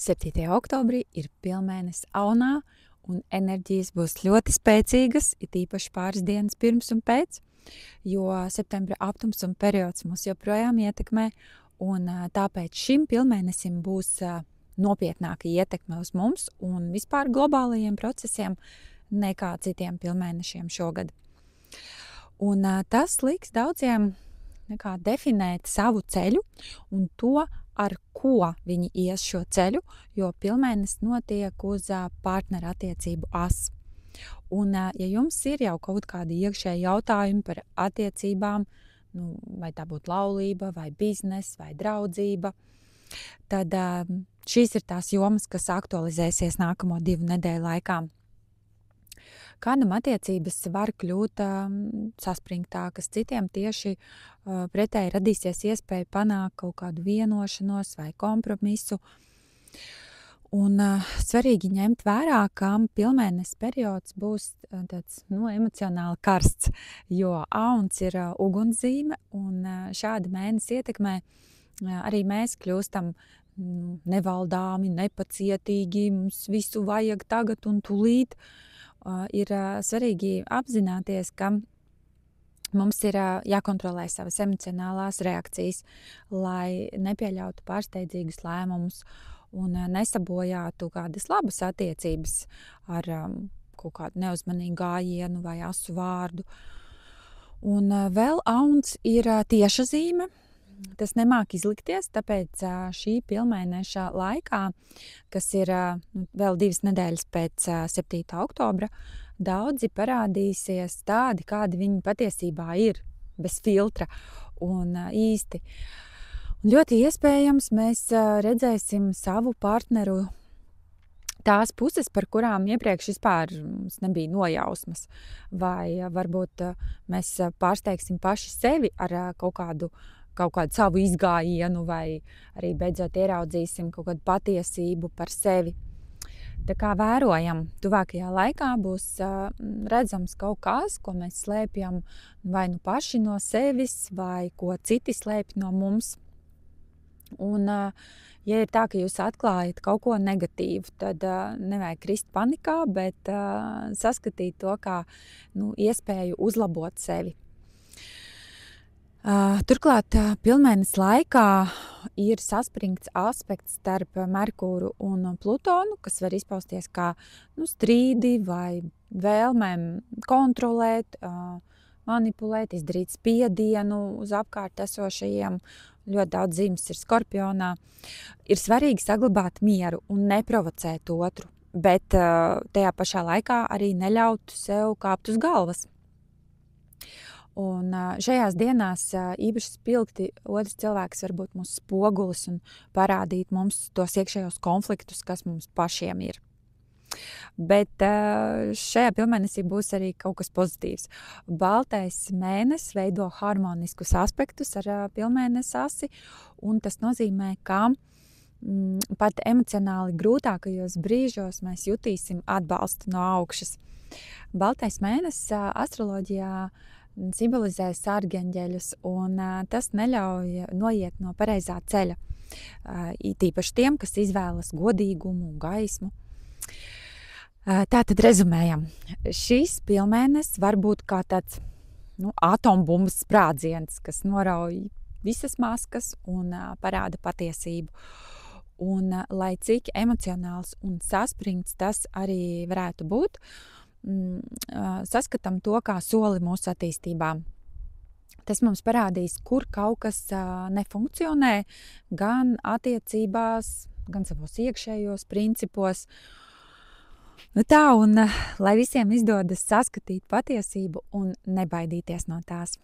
7. oktobrī ir pilnmēnesis Aunā, un enerģijas būs ļoti spēcīgas, it īpaši pāris dienas pirms un pēc, jo septembra aptums un periods mūs joprojām ietekmē, un tāpēc šim pilnmēnesim būs nopietnāka ietekme uz mums un vispār globālajiem procesiem nekā citiem pilnmēnešiem šogad. Un tas liks daudziem definēt savu ceļu un to, ar ko viņi ies šo ceļu, jo pilnmēnesis notiek uz partneru attiecību as. Un, ja jums ir jau kaut kādi iekšēji jautājumi par attiecībām, vai tā būtu laulība, vai bizness, vai draudzība, tad šīs ir tās jomas, kas aktualizēsies nākamo 2 nedēļu laikā. Kādam attiecības var kļūt saspringtākas, citiem tieši pretēji radīsies iespēja panākt kaut kādu vienošanos vai kompromisu. Un svarīgi ņemt vērā, ka pilnmēnesis periods būs tāds emocionāli karsts, jo Auns ir ugunszīme, un šāda mēnesis ietekmē arī mēs kļūstam nevaldāmi, nepacietīgi, mums visu vajag tagad un tūlīt. Ir svarīgi apzināties, ka mums ir jākontrolē savas emocionālās reakcijas, lai nepieļautu pārsteidzīgus lēmumus un nesabojātu kādas labas attiecības ar kaut kādu neuzmanīgu gājienu vai asu vārdu. Un vēl Auns ir tieša zīme. Tas nemāk izlikties, tāpēc šī pilnmēneša laikā, kas ir vēl 2 nedēļas pēc 7. oktobra, daudzi parādīsies tādi, kādi viņi patiesībā ir, bez filtra un īsti. Un ļoti iespējams mēs redzēsim savu partneru tās puses, par kurām iepriekš vispār mums nebija nojausmas. Vai varbūt mēs pārsteigsim paši sevi ar kaut kādu savu izgājienu, vai arī beidzot ieraudzīsim kaut kādu patiesību par sevi. Tā kā vērojam, tuvākajā laikā būs redzams kaut kas, ko mēs slēpjam vai nu paši no sevis, vai ko citi slēpj no mums. Un, ja ir tā, ka jūs atklājat kaut ko negatīvu, tad nevajag krist panikā, bet saskatīt to kā iespēju uzlabot sevi. Turklāt pilnmēnesis laikā ir saspringts aspekts starp Merkūru un Plutonu, kas var izpausties kā strīdi vai vēlmēm kontrolēt, manipulēt, izdarīt spiedienu uz apkārt esošajiem. Ļoti daudz zīmes ir Skorpionā. Ir svarīgi saglabāt mieru un neprovocēt otru, bet tajā pašā laikā arī neļaut sev kāpt uz galvas. Un šajās dienās īpaši spilgti otrs cilvēks var būt mūsu spogulis un parādīt mums tos iekšējos konfliktus, kas mums pašiem ir. Bet šajā pilnmēnesī būs arī kaut kas pozitīvs. Baltais mēnesis veido harmoniskus aspektus ar pilnmēnesi asi, un tas nozīmē, ka pat emocionāli grūtākajos brīžos mēs jutīsim atbalstu no augšas. Baltais mēnesis astroloģijā simbolizē sargeņģeļus, un tas neļauj noiet no pareizā ceļa. Tīpaši tiem, kas izvēlas godīgumu un gaismu. Tātad rezumējam. Šis pilnmēnesis var būt kā tāds atombumbas sprādziens, kas norauj visas maskas un parāda patiesību. Un lai cik emocionāls un saspringts tas arī varētu būt, saskatām to kā soli mūsu attīstībā. Tas mums parādīs, kur kaut kas nefunkcionē, gan attiecībās, gan savos iekšējos principos. Tā, un lai visiem izdodas saskatīt patiesību un nebaidīties no tās.